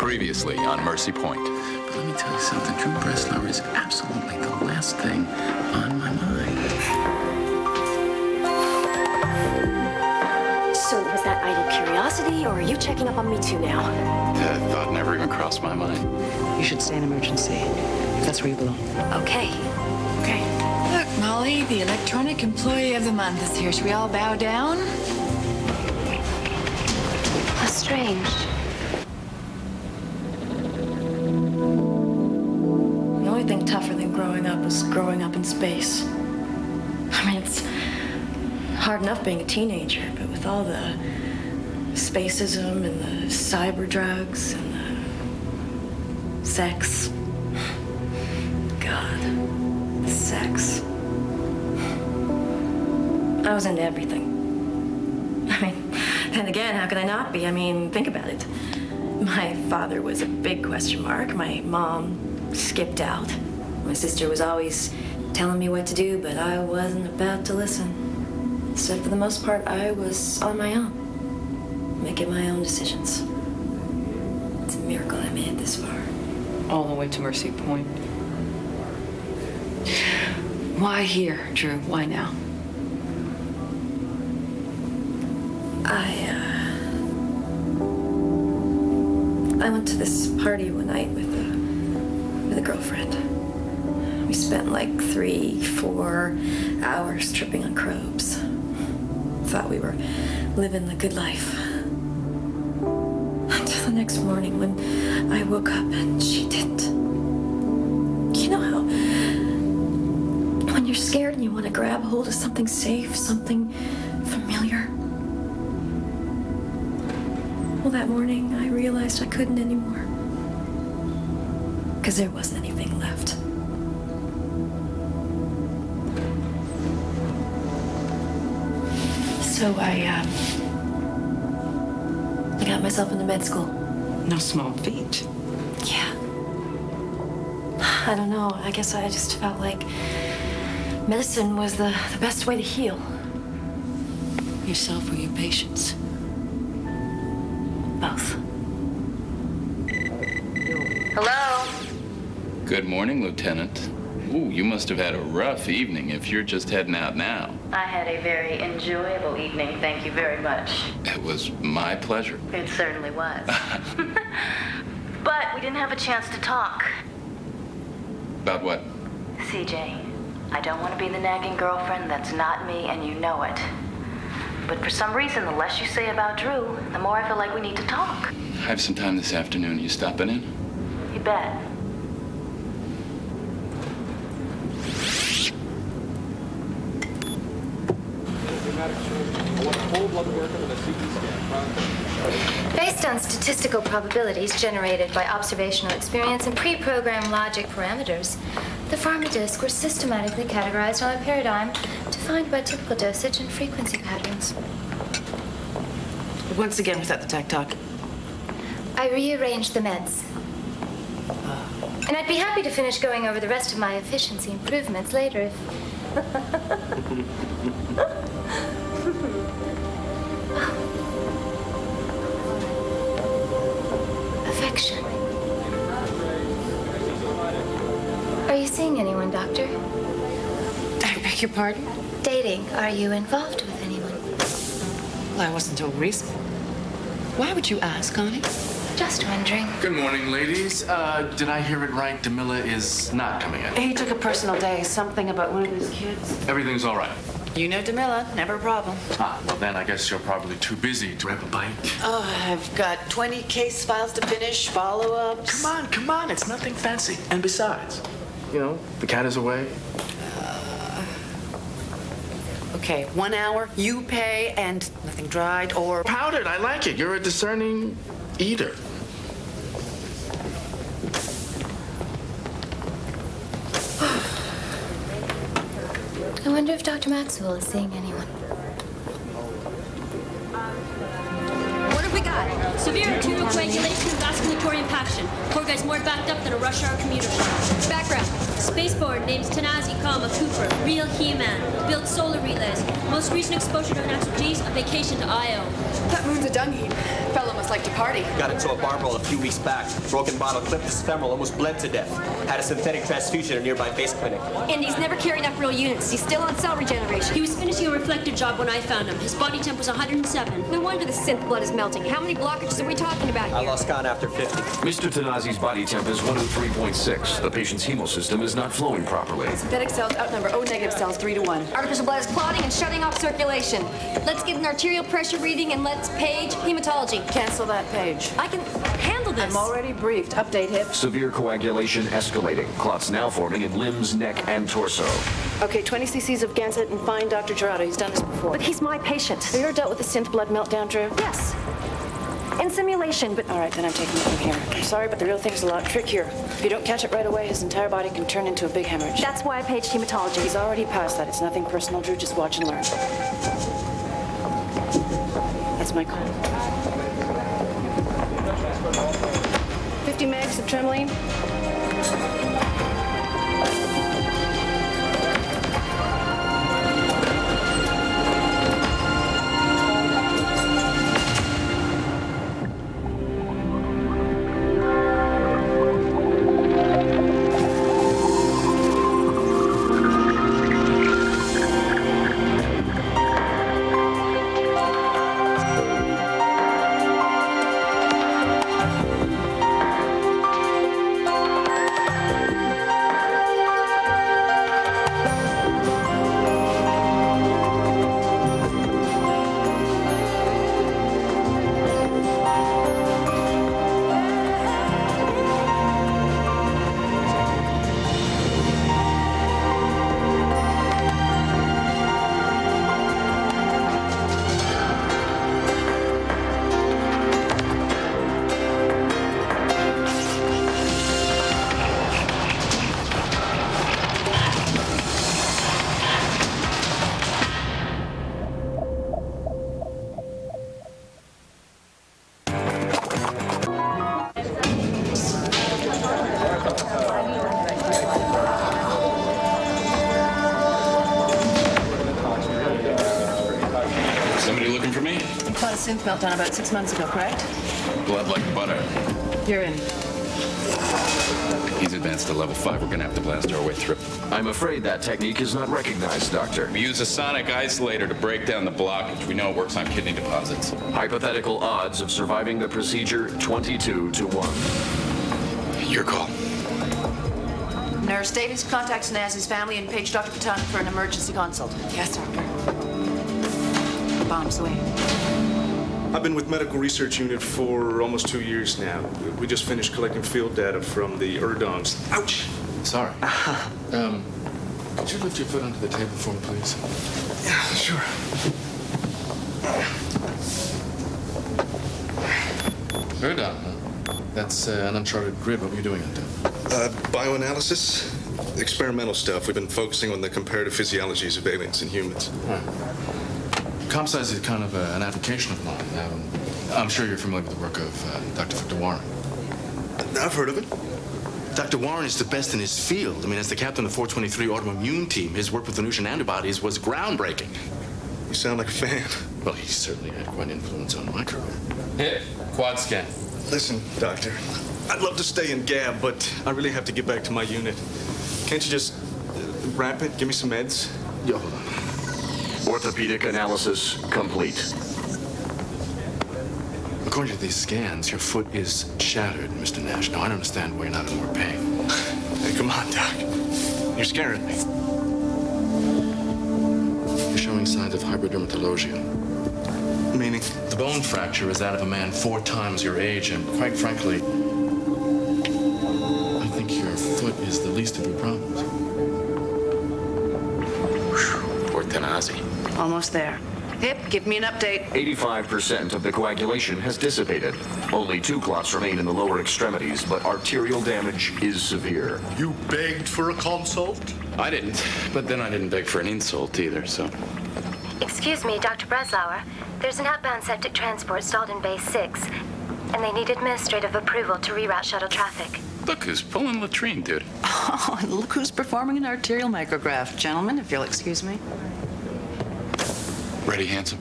Previously on Mercy Point. But let me tell you something. Drew Breslau is absolutely the last thing on my mind. So was that idle curiosity, or are you checking up on me too now? That thought never even crossed my mind. You should stay in emergency. That's where you belong. Okay. Look, Molly, the electronic employee of the month is here. Should we all bow down? How strange. The only thing tougher than growing up was growing up in space. I mean, it's hard enough being a teenager, but with all the spacism and the cyber drugs and the sex. God, the sex. I was into everything. I mean, then again, how could I not be? I mean, think about it. My father was a big question mark. My mom skipped out. My sister was always telling me what to do, but I wasn't about to listen. So for the most part, I was on my own, making my own decisions. It's a miracle I made it this far. All the way to Mercy Point. Why here, Drew? Why now? I went to this party one night with a girlfriend. We spent like 3-4 hours tripping on crobes. Thought we were living the good life. Until the next morning when I woke up and she didn't. You know how when you're scared and you want to grab hold of something safe, something familiar? Well, that morning I realized I couldn't anymore. Because there wasn't anything left. So I got myself into med school. No small feat. Yeah. I don't know. I guess I just felt like medicine was the best way to heal. Yourself or your patients? Both. Hello? Good morning, Lieutenant. Ooh, you must have had a rough evening if you're just heading out now. I had a very enjoyable evening, thank you very much. It was my pleasure. It certainly was. But we didn't have a chance to talk. About what? CJ, I don't want to be the nagging girlfriend. That's not me, and you know it. But for some reason, the less you say about Drew, the more I feel like we need to talk. I have some time this afternoon. Are you stopping in? You bet. Based on statistical probabilities generated by observational experience and pre-programmed logic parameters, the pharmacodiscs were systematically categorized on a paradigm defined by typical dosage and frequency patterns. Once again, was that the tech talk? I rearranged the meds. And I'd be happy to finish going over the rest of my efficiency improvements later if... Affection. Are you seeing anyone, Doctor? I beg your pardon? Dating. Are you involved with anyone? Well, I wasn't told reason. Why would you ask, Connie? Just wondering. Good morning, ladies. Did I hear it right? Demilla is not coming in. He took a personal day. Something about one of his kids. Everything's all right. You know Demilla. Never a problem. Well then I guess you're probably too busy to grab a bite. Oh, I've got 20 case files to finish, follow-ups. Come on. It's nothing fancy. And besides, you know, the cat is away. Okay, 1 hour, you pay, and nothing dried or... Powdered, I like it. You're a discerning eater. I wonder if Dr. Maxwell is seeing anyone. What have we got? Severe arterial coagulation and vasculatory impaction. Poor guy's more backed up than a rush hour commuter shuttle. Background. Spaceport names Tanazi, Cooper. Real He-Man. Built solar relays. Most recent exposure to natural G's, a vacation to Io. That moon's a dung heap. Fellow must like to party. Got into a bar brawl a few weeks back. Broken bottle clipped his femoral, almost bled to death. Had a synthetic transfusion at a nearby base clinic. And he's never carried enough real units. He's still on cell regeneration. He was finishing a reflector job when I found him. His body temp was 107. No wonder the synth blood is melting. How many blockages are we talking about here? I lost count after 50. Mr. Tanazi's body temp is 103.6. The patient's hemosystem is not flowing properly. Synthetic cells outnumber O-negative cells 3 to 1. Artificial blood is clotting and shutting off circulation. Let's get an arterial pressure reading and let's page hematology. Cancel that page. I can handle this. I'm already briefed. Update, Hip. Severe coagulation escalating. Clots now forming in limbs, neck, and torso. Okay, 20 cc's of Gansett and find Dr. Gerardo. He's done this before. But he's my patient. Have you ever dealt with the synth blood meltdown, Drew? Yes. In simulation, but... All right, then I'm taking it from here. I'm sorry, but the real thing's a lot trickier. If you don't catch it right away, his entire body can turn into a big hemorrhage. That's why I paged hematology. He's already past that. It's nothing personal, Drew. Just watch and learn. That's my call. 50 megs of tremoline. Synth meltdown about 6 months ago, correct? Blood like butter. You're in. He's advanced to level 5. We're gonna have to blast our way through. I'm afraid that technique is not recognized, Doctor. We use a sonic isolator to break down the blockage. We know it works on kidney deposits. Hypothetical odds of surviving the procedure, 22 to 1. Your call. Nurse Davies, contact Nazi's family and page Dr. Patan for an emergency consult. Yes, doctor. Bombs away. I've been with Medical Research Unit for almost 2 years now. We just finished collecting field data from the Erdongs. Ouch! Sorry. Could you lift your foot onto the table for me, please? Yeah, sure. Erdon, huh? That's an uncharted grid. What were you doing out there? Bioanalysis. Experimental stuff. We've been focusing on the comparative physiologies of aliens and humans. Right. ComSci is kind of an application of mine. I'm sure you're familiar with the work of Dr. Victor Warren. I've heard of it. Dr. Warren is the best in his field. I mean, as the captain of the 423 autoimmune team, his work with Venusian antibodies was groundbreaking. You sound like a fan. Well, he certainly had quite an influence on my career. Hit. Quad scan. Listen, Doctor, I'd love to stay in Gab, but I really have to get back to my unit. Can't you just wrap it? Give me some meds? Yo, hold on. Orthopedic analysis complete. According to these scans, your foot is shattered, Mr. Nash. Now, I don't understand why you're not in more pain. Hey, come on, Doc. You're scaring me. You're showing signs of hyperdermatologia. Meaning? The bone fracture is that of a man 4 times your age, and quite frankly, I think your foot is the least of your problems. Poor Tanazi. Almost there. Hip, give me an update. 85% of the coagulation has dissipated. Only 2 clots remain in the lower extremities, but arterial damage is severe. You begged for a consult? I didn't, but then I didn't beg for an insult either, so... Excuse me, Dr. Breslauer. There's an outbound septic transport stalled in Base 6, and they need administrative approval to reroute shuttle traffic. Look who's pulling latrine, dude. Oh, and look who's performing an arterial micrograph. Gentlemen, if you'll excuse me. Ready, handsome?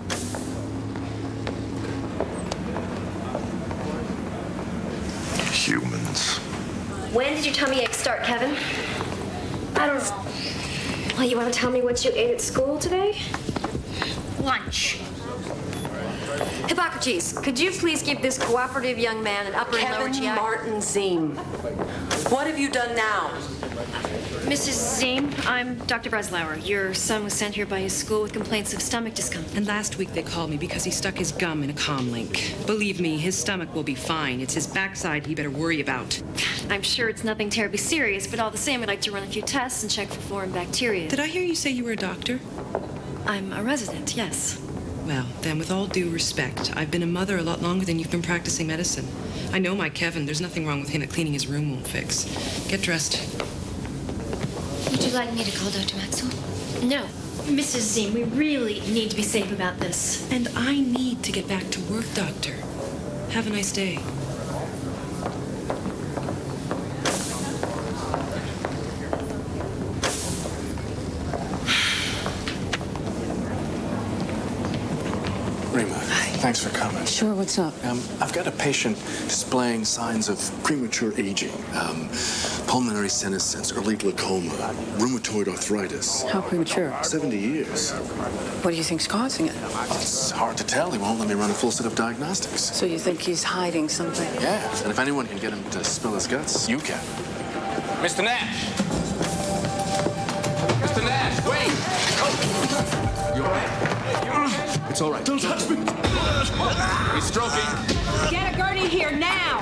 Humans. When did your tummy ache start, Kevin? I don't know. Well, you want to tell me what you ate at school today? Lunch. Hippocrates, could you please give this cooperative young man an upper and lower GI? Kevin Martin Ziem. What have you done now? Mrs. Ziem, I'm Dr. Breslauer. Your son was sent here by his school with complaints of stomach discomfort. And last week they called me because he stuck his gum in a comm link. Believe me, his stomach will be fine. It's his backside he better worry about. I'm sure it's nothing terribly serious, but all the same, I'd like to run a few tests and check for foreign bacteria. Did I hear you say you were a doctor? I'm a resident, yes. Well, then, with all due respect, I've been a mother a lot longer than you've been practicing medicine. I know my Kevin. There's nothing wrong with him that cleaning his room won't fix. Get dressed. Would you like me to call Dr. Maxwell? No. Mrs. Ziem, we really need to be safe about this. And I need to get back to work, Doctor. Have a nice day. Thanks for coming. Sure, what's up? I've got a patient displaying signs of premature aging, pulmonary senescence, early glaucoma, rheumatoid arthritis. How premature? 70 years. What do you think's causing it? It's hard to tell. He won't let me run a full set of diagnostics. So you think he's hiding something? Yeah, and if anyone can get him to spill his guts, you can. Mr. Nash! Mr. Nash, wait! You all right? It's all right. Don't touch me! He's stroking. Get a Gertie here now!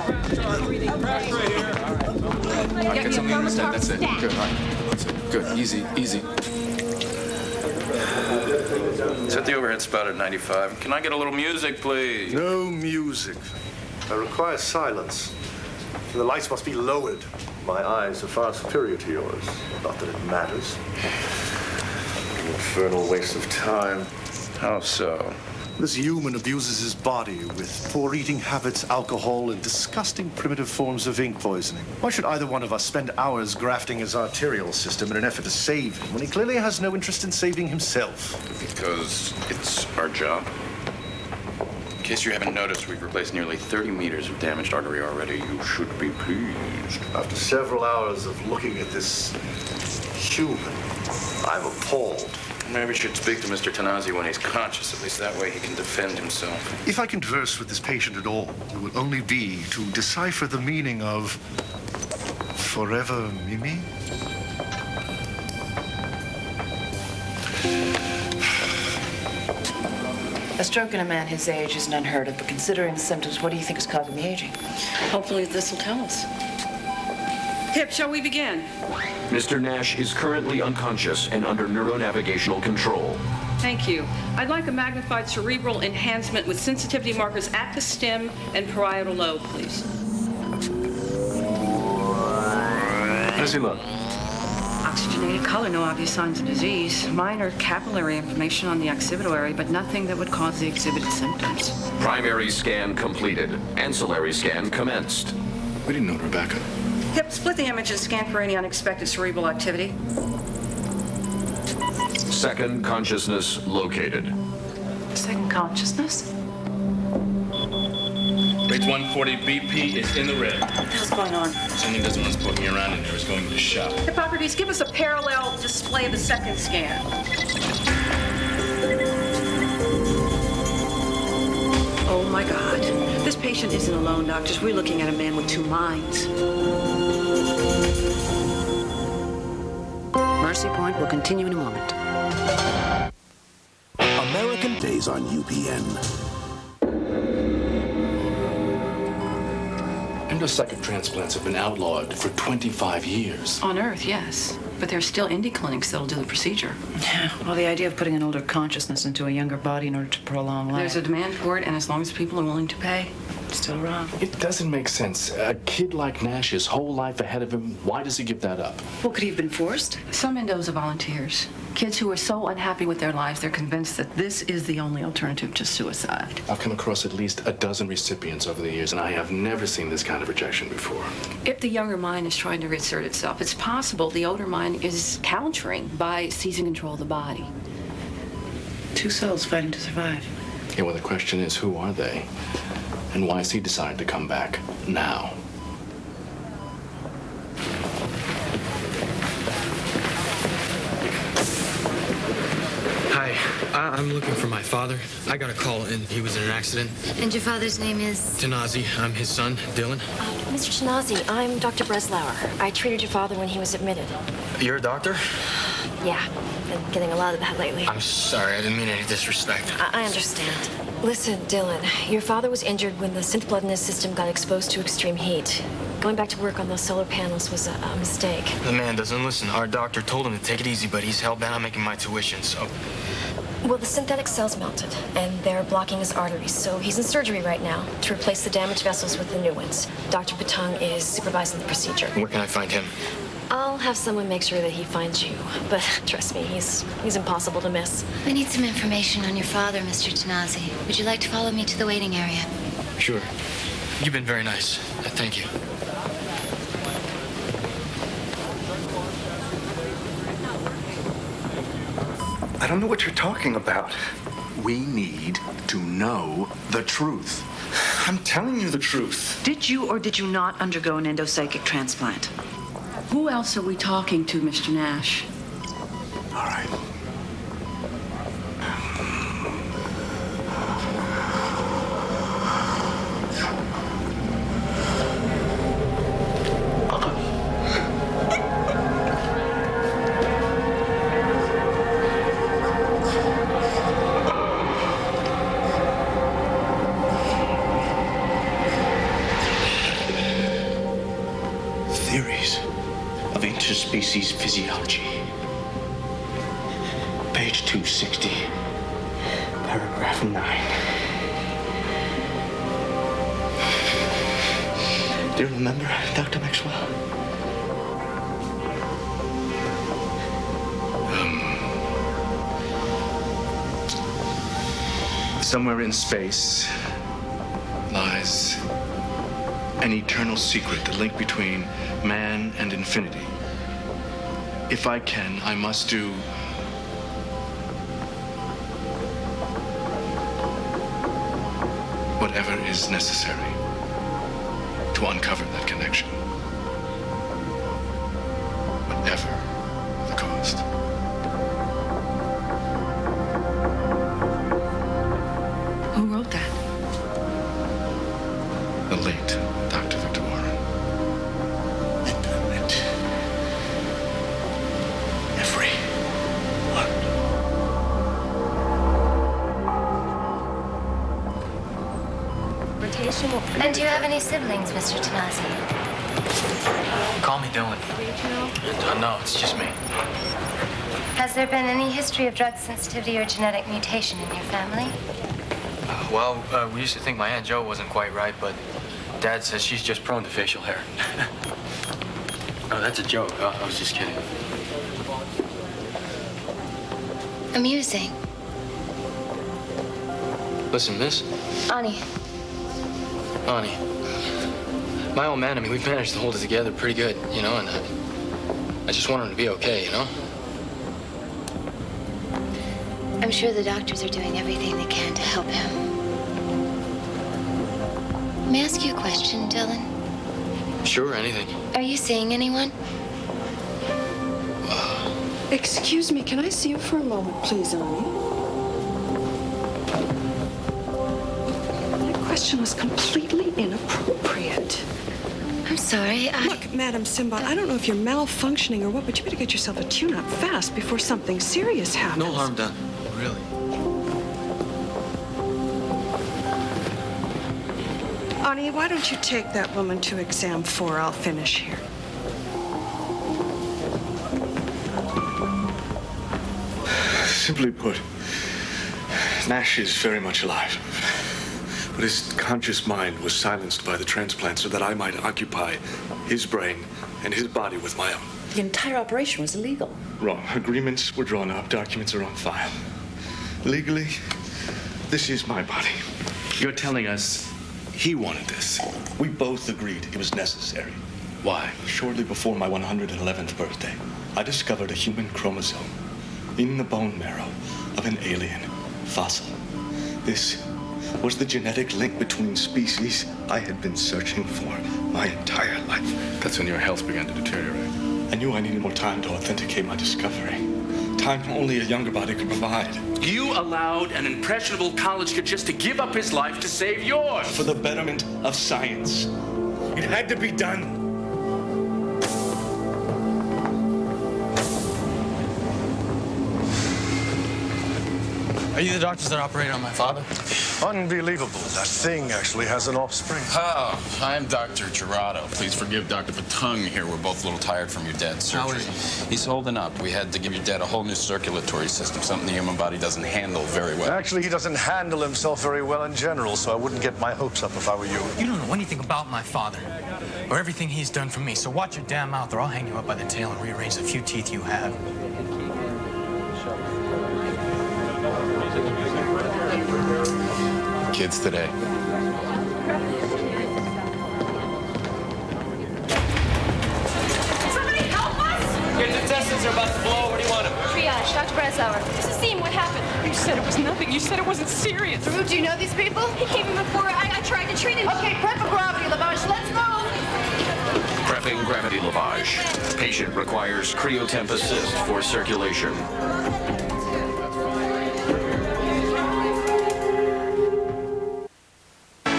Get something in the stent. That's it. Good. All right. That's it. Good. Easy. Easy. Set the overhead spout at 95. Can I get a little music, please? No music. I require silence. The lights must be lowered. My eyes are far superior to yours. Not that it matters. An infernal waste of time. How so? This human abuses his body with poor eating habits, alcohol, and disgusting primitive forms of ink poisoning. Why should either one of us spend hours grafting his arterial system in an effort to save him when he clearly has no interest in saving himself? Because it's our job. In case you haven't noticed, we've replaced nearly 30 meters of damaged artery already. You should be pleased. After several hours of looking at this human, I'm appalled. Maybe we should speak to Mr. Tanazi when he's conscious. At least that way he can defend himself. If I converse with this patient at all, it will only be to decipher the meaning of forever Mimi. A stroke in a man his age isn't unheard of, but considering the symptoms, what do you think is causing the aging? Hopefully this will tell us. Hip, shall we begin? Mr. Nash is currently unconscious and under neuronavigational control. Thank you. I'd like a magnified cerebral enhancement with sensitivity markers at the stem and parietal lobe, please. How does he look? Oxygenated color, no obvious signs of disease. Minor capillary inflammation on the occipital area, but nothing that would cause the exhibited symptoms. Primary scan completed. Ancillary scan commenced. We didn't know Rebecca. Hip, split the image and scan for any unexpected cerebral activity. Second consciousness located. Second consciousness? Rate 140 BP is in the red. What the hell's going on? Something doesn't want to put me around in there. It's going into shock. Hippocrates, give us a parallel display of the second scan. Oh, my God. This patient isn't alone, doctors. We're looking at a man with two minds. Mercy Point will continue in a moment. American Days on UPN. Endocytic transplants have been outlawed for 25 years. On Earth, yes. But there's still indie clinics that'll do the procedure. Yeah, well, the idea of putting an older consciousness into a younger body in order to prolong life. There's a demand for it, and as long as people are willing to pay, it's still wrong. It doesn't make sense. A kid like Nash, his whole life ahead of him, why does he give that up? Well, could he have been forced? Some endos are volunteers. Kids who are so unhappy with their lives, they're convinced that this is the only alternative to suicide. I've come across at least a dozen recipients over the years, and I have never seen this kind of rejection before. If the younger mind is trying to reassert itself, it's possible the older mind is countering by seizing control of the body. Two souls fighting to survive. Yeah, well, the question is, who are they? And why has he decided to come back now? I'm looking for my father. I got a call and he was in an accident. And your father's name is? Tanazi. I'm his son, Dylan. Mr. Tanazi, I'm Dr. Breslauer. I treated your father when he was admitted. You're a doctor? Yeah, been getting a lot of that lately. I'm sorry. I didn't mean any disrespect. I understand. Listen, Dylan, your father was injured when the synth blood in his system got exposed to extreme heat. Going back to work on those solar panels was a mistake. The man doesn't listen. Our doctor told him to take it easy, but he's hell-bent on making my tuition, so... Well, the synthetic cells melted, and they're blocking his arteries, so he's in surgery right now to replace the damaged vessels with the new ones. Dr. Patong is supervising the procedure. Where can I find him? I'll have someone make sure that he finds you, but trust me, he's impossible to miss. We need some information on your father, Mr. Tanazi. Would you like to follow me to the waiting area? Sure. You've been very nice. Thank you. I don't know what you're talking about. We need to know the truth. I'm telling you the truth. Did you or did you not undergo an endopsychic transplant? Who else are we talking to, Mr. Nash? All right. Theories of interspecies physiology. Page 260, paragraph 9. Do you remember, Dr. Maxwell? Somewhere in space lies an eternal secret, the link between man and infinity. If I can, I must do whatever is necessary to uncover that connection. Whatever the cost. Who wrote that? The late Dr. Victor Warren. And do you have any siblings, Mr. Tanazi? Call me Dylan. No, it's just me. Has there been any history of drug sensitivity or genetic mutation in your family? Well, we used to think my Aunt Jo wasn't quite right, but Dad says she's just prone to facial hair. Oh, that's a joke. I was just kidding. Amusing. Listen, miss. Ani. Ani. My old man, I mean, we've managed to hold it together pretty good, you know, and I just want him to be okay, you know? I'm sure the doctors are doing everything they can to help him. May I ask you a question, Dylan? Sure, anything. Are you seeing anyone? Excuse me, can I see you for a moment, please, Ani? That question was completely inappropriate. I'm sorry, Look, Madam Simbad, I don't know if you're malfunctioning or what, but you better get yourself a tune-up fast before something serious happens. No harm done, really. Ani, why don't you take that woman to exam 4? I'll finish here. Simply put, Nash is very much alive. But his conscious mind was silenced by the transplant so that I might occupy his brain and his body with my own. The entire operation was illegal. Wrong. Agreements were drawn up. Documents are on file. Legally, this is my body. You're telling us he wanted this. We both agreed it was necessary. Why? Shortly before my 111th birthday, I discovered a human chromosome in the bone marrow of an alien fossil. This was the genetic link between species I had been searching for my entire life. That's when your health began to deteriorate. I knew I needed more time to authenticate my discovery. Time only a younger body could provide. You allowed an impressionable college kid just to give up his life to save yours. For the betterment of science. It had to be done. Are you the doctors that operated on my father? Unbelievable. That thing actually has an offspring. Oh, I'm Dr. Gerardo. Please forgive Dr. Patung here. We're both a little tired from your dad's surgery. How is he? He's holding up. We had to give your dad a whole new circulatory system, something the human body doesn't handle very well. Actually, he doesn't handle himself very well in general, so I wouldn't get my hopes up if I were you. You don't know anything about my father or everything he's done for me, so watch your damn mouth or I'll hang you up by the tail and rearrange the few teeth you have. Kids today. Somebody help us! Your intestines are about to blow. Where do you want him? Triage, Dr. Breslauer. Mrs. Seam, what happened? You said it was nothing. You said it wasn't serious. Drew, do you know these people? He came in before. I tried to treat him. Okay, prep for gravity lavage. Let's move. Prepping gravity lavage. Patient requires cryotemp assist for circulation.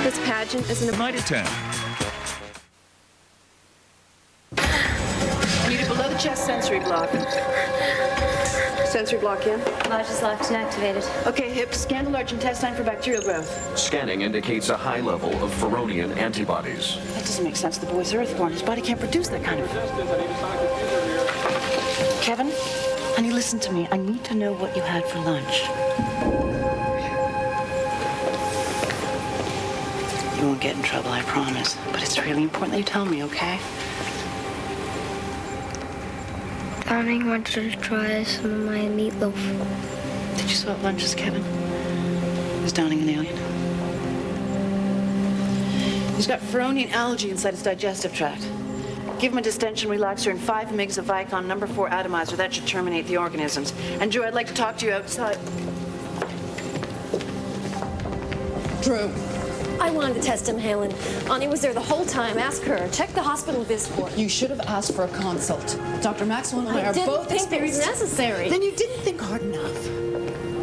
This pageant is an Flight attendant. I need it below the chest sensory block. sensory block in. Lavage is locked and activated. Okay, hips, scan the large intestine for bacterial growth. Scanning indicates a high level of Feronian antibodies. That doesn't make sense. The boy's earthborn. His body can't produce that kind of... Kevin, honey, listen to me. I need to know what you had for lunch. You won't get in trouble, I promise. But it's really important that you tell me, okay? Darling wanted to try some of my meatloaf. Did you swap lunches, Kevin? Is Downing an alien? He's got Feronian algae inside his digestive tract. Give him a distension relaxer and 5 mg of Vicon number 4 atomizer. That should terminate the organisms. And Drew, I'd like to talk to you outside. Drew. I wanted to test him, Haylen. Ani was there the whole time. Ask her. Check the hospital visit report. You should have asked for a consult. Dr. Maxwell and I are both think it was necessary. Then you didn't think hard enough.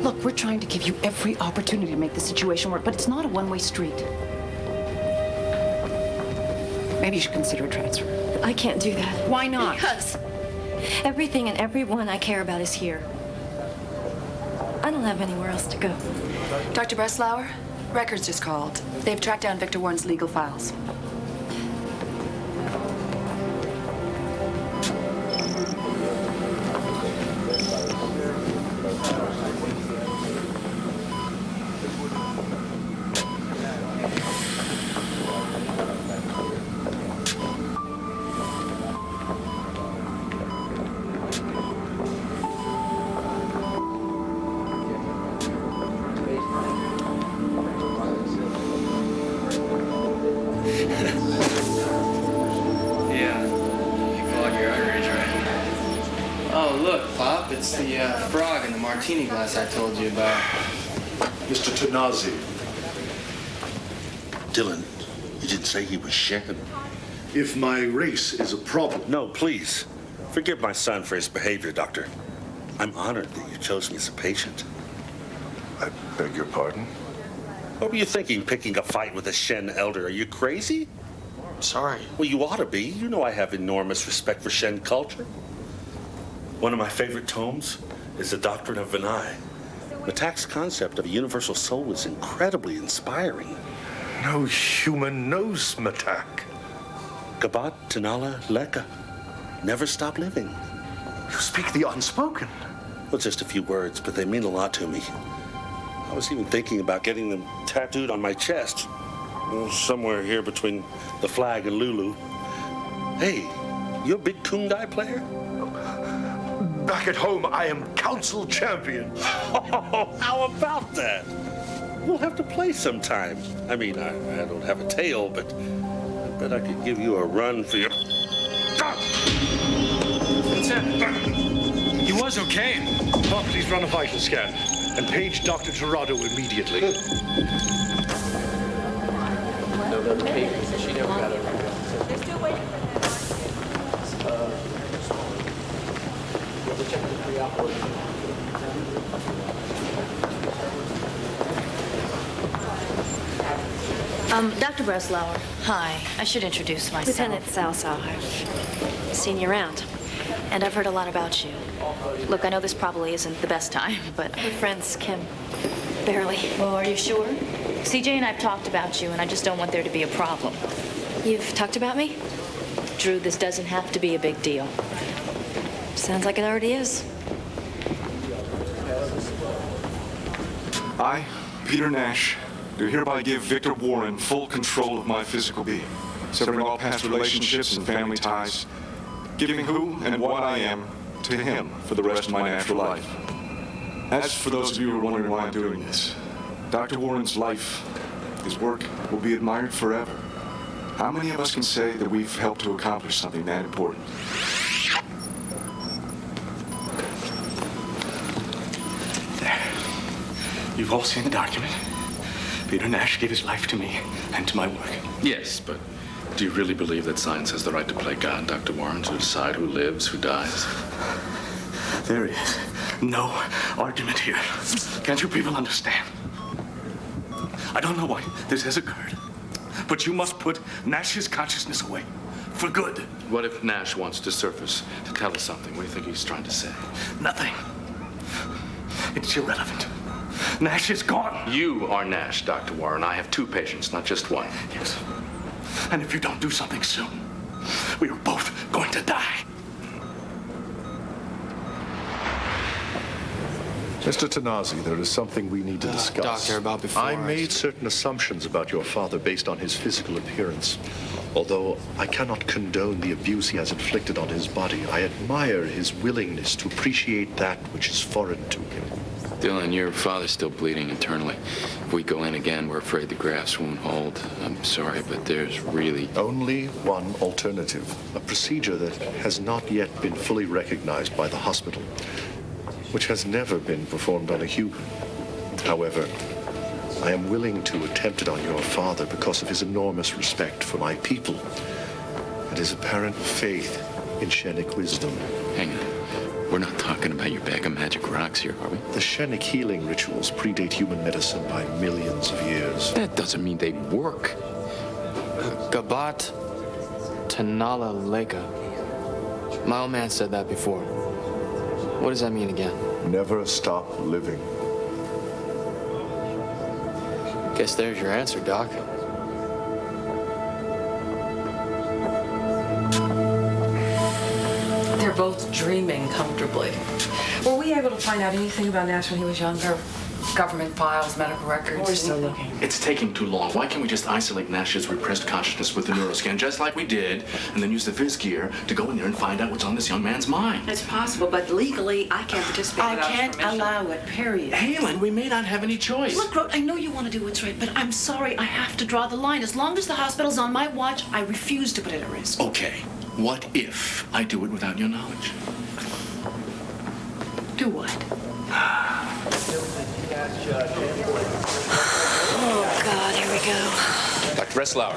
Look, we're trying to give you every opportunity to make the situation work, but it's not a one-way street. Maybe you should consider a transfer. I can't do that. Why not? Because everything and everyone I care about is here. I don't have anywhere else to go. Dr. Breslauer, Records just called. They've tracked down Victor Warren's legal files. It's the frog in the martini glass I told you about. Mr. Tanazi. Dylan, you didn't say he was Shen. If my race is a problem... No, please. Forgive my son for his behavior, Doctor. I'm honored that you chose me as a patient. I beg your pardon? What were you thinking, picking a fight with a Shen elder? Are you crazy? Sorry. Well, you ought to be. You know I have enormous respect for Shen culture. One of my favorite tomes is The Doctrine of Vinay. Matak's concept of a universal soul is incredibly inspiring. No human knows Matak. Gabat Tanala Leka. Never stop living. You speak the unspoken. Well, just a few words, but they mean a lot to me. I was even thinking about getting them tattooed on my chest. Somewhere here between the flag and Lulu. Hey, you a big Kungai player? Back at home, I am council champion. Oh, how about that? We'll have to play sometime. I mean, I don't have a tail, but I bet I could give you a run for your... What's that? He was okay. Oh, please run a vital scan and page Dr. Gerardo immediately. No, she never got it. They're still waiting. Check the Dr. Breslauer, hi. I should introduce myself. Lieutenant Salsau, I've seen you around. And I've heard a lot about you. Look, I know this probably isn't the best time, but... We're friends, Kim. Barely. Well, are you sure? CJ and I've talked about you, and I just don't want there to be a problem. You've talked about me? Drew, this doesn't have to be a big deal. Sounds like it already is. I, Peter Nash, do hereby give Victor Warren full control of my physical being, severing all past relationships and family ties, giving who and what I am to him for the rest of my natural life. As for those of you who are wondering why I'm doing this, Dr. Warren's life, his work, will be admired forever. How many of us can say that we've helped to accomplish something that important? There. You've all seen the document. Peter Nash gave his life to me and to my work. Yes, but do you really believe that science has the right to play God, Dr. Warren, to decide who lives, who dies? There is no argument here. Can't you people understand? I don't know why this has occurred, but you must put Nash's consciousness away for good. What if Nash wants to surface to tell us something? What do you think he's trying to say? Nothing. It's irrelevant. Nash is gone. You are Nash, Dr. Warren. I have 2 patients, not just 1. Yes. And if you don't do something soon, we are both going to die. Mr. Tanazi, there is something we need to discuss. Doctor, about before... I made certain assumptions about your father based on his physical appearance. Although I cannot condone the abuse he has inflicted on his body, I admire his willingness to appreciate that which is foreign to him. Dylan, your father's still bleeding internally. If we go in again, we're afraid the grafts won't hold. I'm sorry, but there's really... Only one alternative. A procedure that has not yet been fully recognized by the hospital, which has never been performed on a human. However, I am willing to attempt it on your father because of his enormous respect for my people and his apparent faith in Shenik wisdom. Hang on. We're not talking about your bag of magic rocks here, are we? The Shenik healing rituals predate human medicine by millions of years. That doesn't mean they work. Gabat Tanala Leka. My old man said that before. What does that mean again? Never stop living. Guess there's your answer, Doc. They're both dreaming comfortably. Were we able to find out anything about Nash when he was younger? Government files, medical records? We're still looking. It's taking too long. Why can't we just isolate Nash's repressed consciousness with the neuroscan, just like we did, and then use the phys gear to go in there and find out what's on this young man's mind? It's possible, but legally, I can't participate I without can't permission. allow it, period. Haylen, we may not have any choice. Look, Rhoda, I know you want to do what's right, but I'm sorry, I have to draw the line. As long as the hospital's on my watch, I refuse to put it at risk. Okay, what if I do it without your knowledge? Do what? Oh, God, here we go. Dr. Breslauer,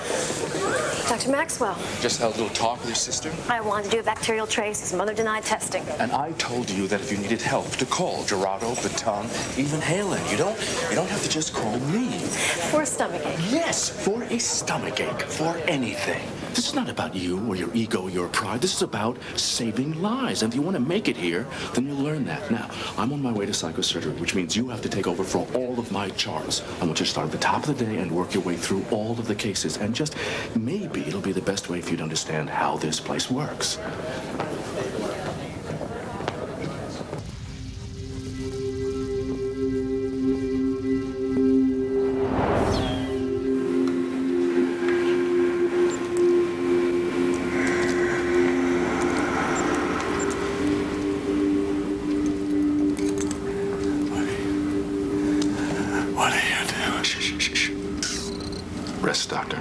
Dr. Maxwell, just had a little talk with your sister. I wanted to do a bacterial trace. His mother denied testing. And I told you that if you needed help to call Gerardo, Baton, even Haylen. You don't have to just call me. For a stomachache. Yes, for a stomachache, for anything. This is not about you or your ego, your pride. This is about saving lives. And if you want to make it here, then you'll learn that. Now, I'm on my way to psychosurgery, which means you have to take over for all of my charts. I want you to start at the top of the day and work your way through all of the cases. And just maybe it'll be the best way for you to understand how this place works. What are you doing? Shh. Rest, Doctor.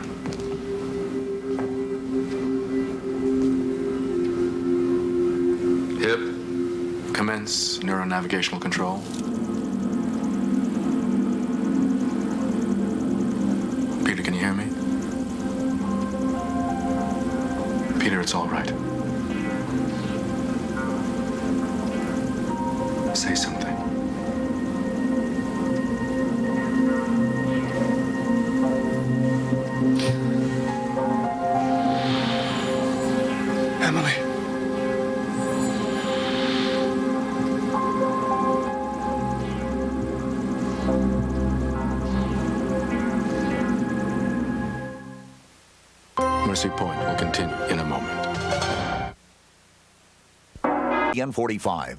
Hip. Commence neuronavigational control. Peter, can you hear me? Peter, it's all right. Say something. Emily. Mercy Point will continue in a moment. E04.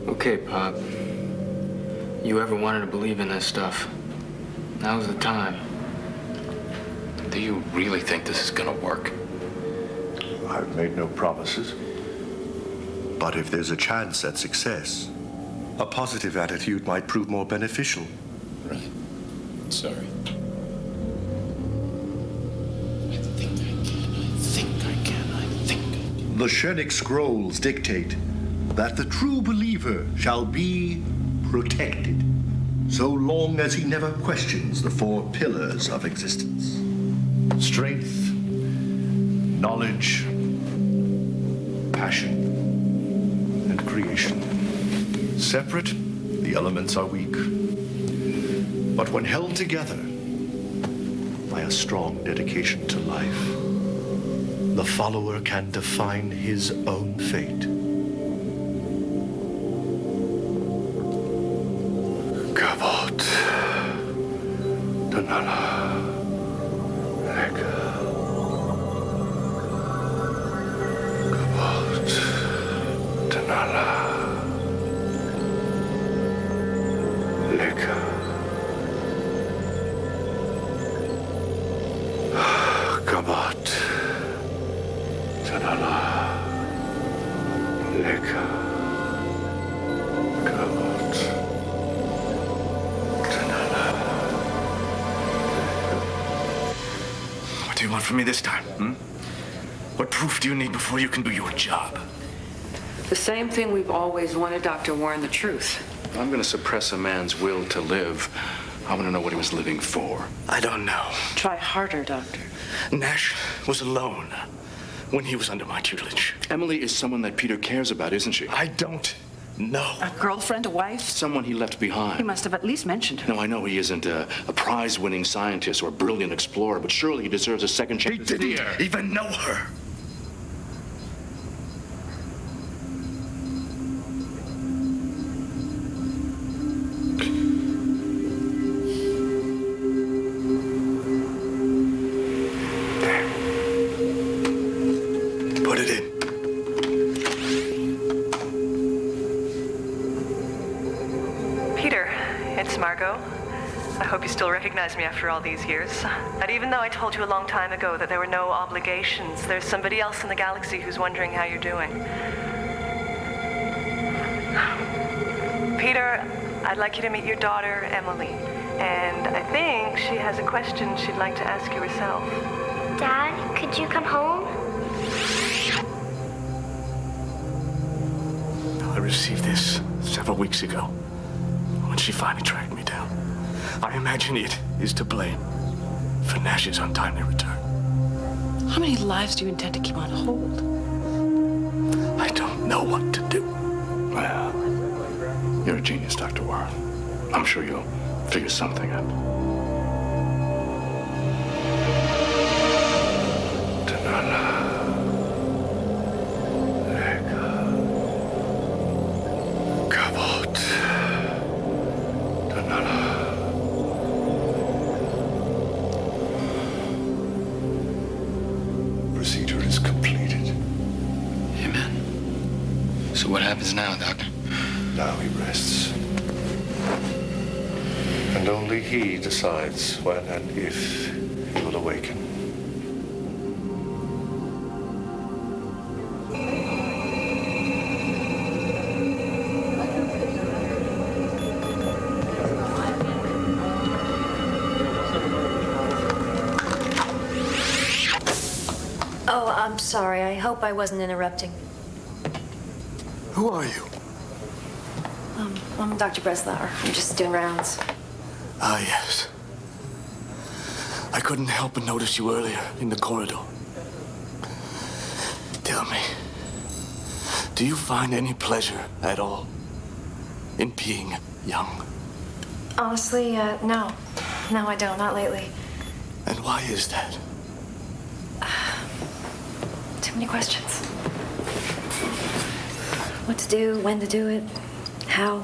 Okay, Pop. You ever wanted to believe in this stuff? Now's the time. Do you really think this is gonna work? I've made no promises. But if there's a chance at success, a positive attitude might prove more beneficial. Right. Sorry. The Shenik scrolls dictate that the true believer shall be protected, so long as he never questions the four pillars of existence: strength, knowledge, passion, and creation. Separate, the elements are weak. But when held together by a strong dedication to life, the follower can define his own fate. Kabot. Danala. Lega. Kabot. Danala. Lega. Kabot. Tanala. Lega. Kabot. Tanala. What do you want from me this time, What proof do you need before you can do your job? The same thing we've always wanted, Dr. Warren, the truth. I'm going to suppress a man's will to live. I want to know what he was living for. I don't know. Try harder, Doctor. Nash was alone when he was under my tutelage. Emily is someone that Peter cares about, isn't she? I don't know. A girlfriend, a wife? Someone he left behind. He must have at least mentioned her. No, I know he isn't a prize-winning scientist or a brilliant explorer, but surely he deserves a second chance. He didn't even know her. Put it in. Peter, it's Margot. I hope you still recognize me after all these years. And even though I told you a long time ago that there were no obligations, there's somebody else in the galaxy who's wondering how you're doing. Peter, I'd like you to meet your daughter, Emily. And I think she has a question she'd like to ask you herself. Dad, could you come home? I received this several weeks ago when she finally tracked me down. I imagine it is to blame for Nash's untimely return. How many lives do you intend to keep on hold? I don't know what to do. Well, you're a genius, Dr. Warren. I'm sure you'll figure something out. Procedure is completed. Amen. So what happens now, Doctor? Now he rests. And only he decides when and if he will awaken. Oh, I'm sorry. I hope I wasn't interrupting. Who are you? I'm Dr. Breslauer. I'm just doing rounds. Ah, yes. I couldn't help but notice you earlier in the corridor. Tell me, do you find any pleasure at all in being young? Honestly, no. No, I don't. Not lately. And why is that? Too many questions. What to do, when to do it, how.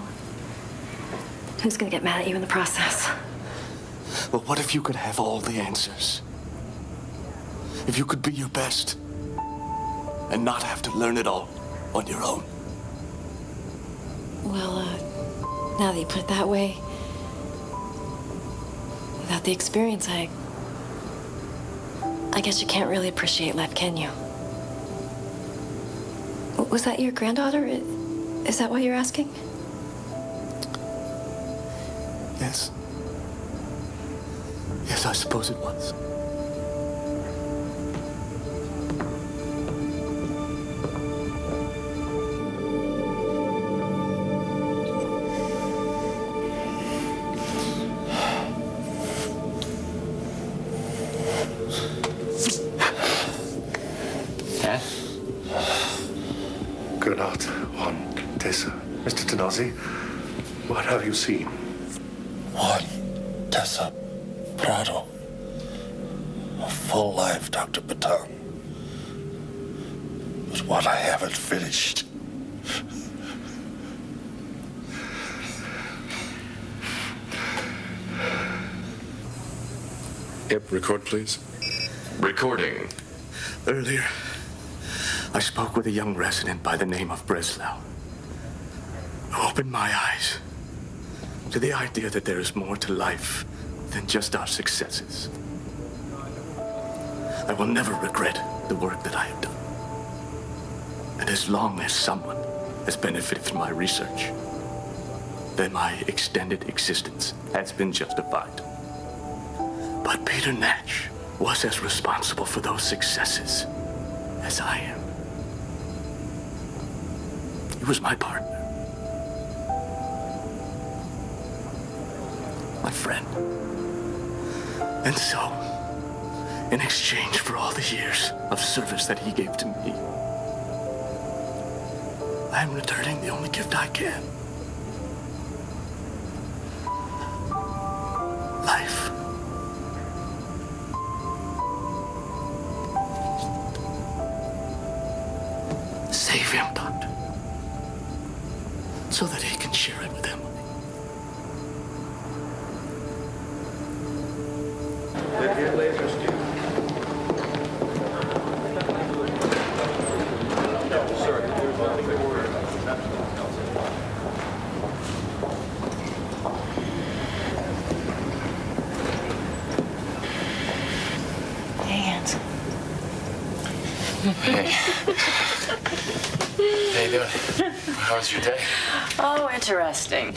Who's gonna get mad at you in the process? But what if you could have all the answers? If you could be your best and not have to learn it all on your own? Well, now that you put it that way, without the experience, I guess you can't really appreciate life, can you? Was that your granddaughter? Is that why you're asking? Yes. Yes, I suppose it was. Good night, Juan, Tessa. Mr. Tanazi, what have you seen? Juan, Tessa, Prado. A full life, Dr. Baton. But what I haven't finished. Yep, record, please. Recording. Earlier, I spoke with a young resident by the name of Breslau, who opened my eyes to the idea that there is more to life than just our successes. I will never regret the work that I have done. And as long as someone has benefited from my research, then my extended existence has been justified. But Peter Natch was as responsible for those successes as I am. He was my partner, my friend. And so, in exchange for all the years of service that he gave to me, I am returning the only gift I can. Life. Save him, Doctor, so that he can share it with Emily. Hey, handsome. Hey. How you doing? How was your day? Oh, interesting.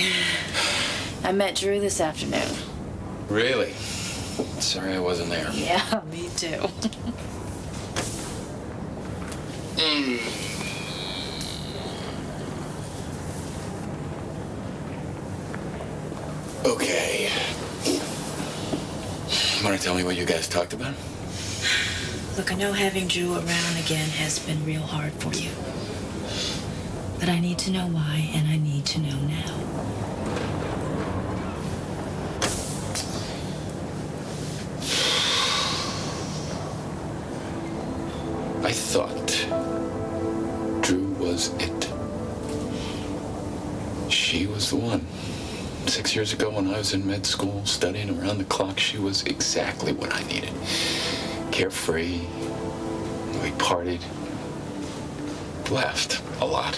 I met Drew this afternoon. Really? Sorry I wasn't there. Yeah, me too. Okay. Want to tell me what you guys talked about? Look, I know having Drew around again has been real hard for you. But I need to know why, and I need to know now. I thought Drew was it. She was the one. 6 years ago when I was in med school studying around the clock, she was exactly what I needed. Carefree, we partied, laughed a lot,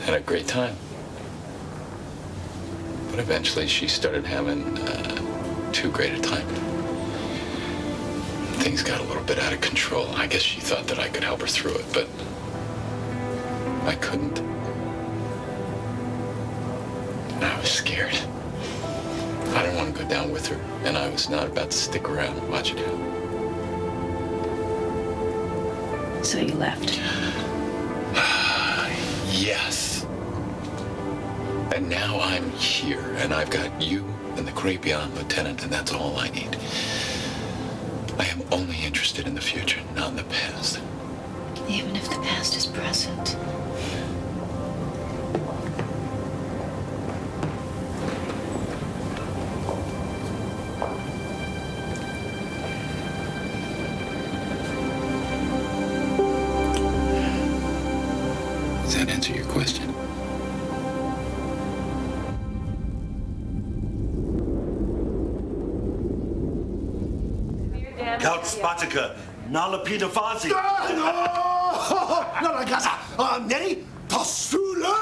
had a great time. But eventually she started having too great a time. Things got a little bit out of control. I guess she thought that I could help her through it, but I couldn't. I was scared. I didn't want to go down with her, and I was not about to stick around and watch it happen. So you left? Yes. And now I'm here, and I've got you and the great beyond, Lieutenant, and that's all I need. I am only interested in the future, not in the past. Even if the past is present. Does that answer your question? Count Spatica, Nala Peter Fozzi. No, ragazza, Neri, Tossula!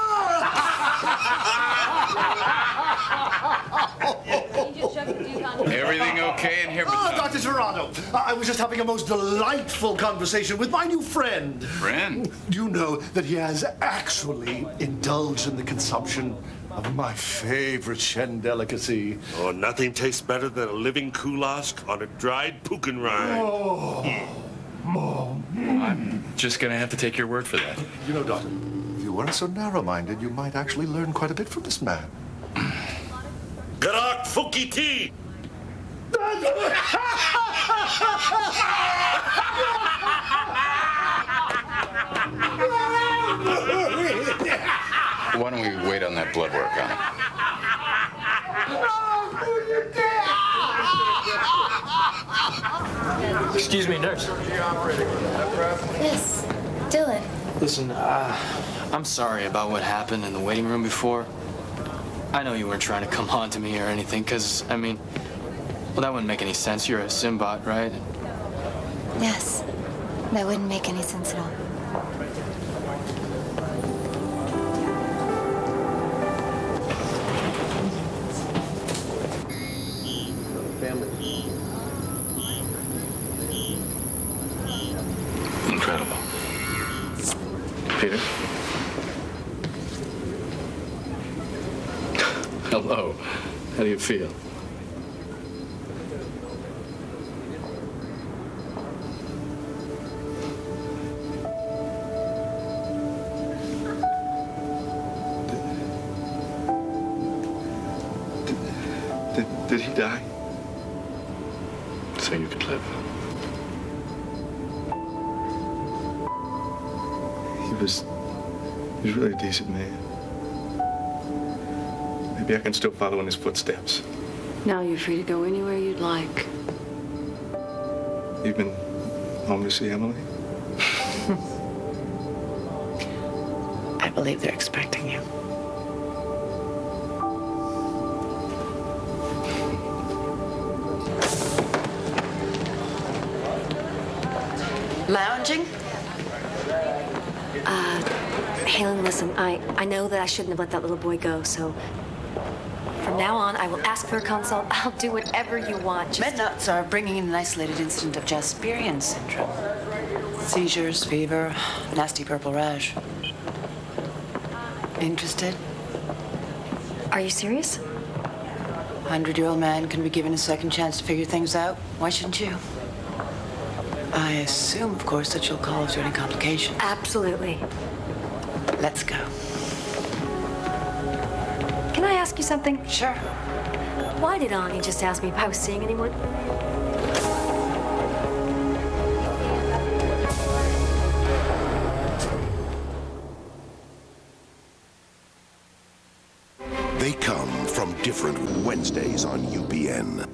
Everything okay in here? Dr. Gerardo, I was just having a most delightful conversation with my new friend. Friend? Do you know that he has actually indulged in the consumption of my favorite Shen delicacy? Oh, nothing tastes better than a living kulask on a dried pukin rind. I'm just gonna have to take your word for that. You know, Doctor, if you weren't so narrow-minded, you might actually learn quite a bit from this man. Garak Fuki tea! Why don't we wait on that blood work, huh? Excuse me, nurse. Yes, Dylan. Listen, I'm sorry about what happened in the waiting room before. I know you weren't trying to come on to me or anything, because, I mean, well, that wouldn't make any sense. You're a Simbot, right? Yes, that wouldn't make any sense at all. Incredible. Peter? Hello. How do you feel? Did he die? So you could live. He was really a decent man. Maybe I can still follow in his footsteps. Now you're free to go anywhere you'd like. You've been home to see Emily? I believe they're expecting you. Lounging? Haylen, listen, I know that I shouldn't have let that little boy go, so from now on, I will ask for a consult. I'll do whatever you want. Med notes are bringing in an isolated incident of Jasperian syndrome. Seizures, fever, nasty purple rash. Interested? Are you serious? 100-year-old man can be given a second chance to figure things out. Why shouldn't you? I assume, of course, that you'll call if there are any complications. Absolutely. Let's go. Can I ask you something? Sure. Why did Ani just ask me if I was seeing anyone? They come from different Wednesdays on UPN.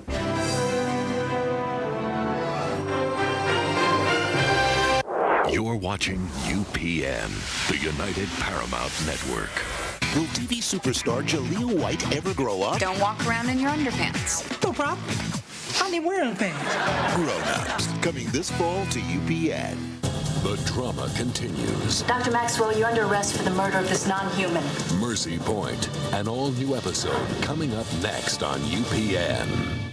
You're watching UPN, the United Paramount Network. Will TV superstar Jaleel White ever grow up? Don't walk around in your underpants. No problem. I didn't wear underpants. Grown-ups, coming this fall to UPN. The drama continues. Dr. Maxwell, you're under arrest for the murder of this non-human. Mercy Point, an all-new episode coming up next on UPN.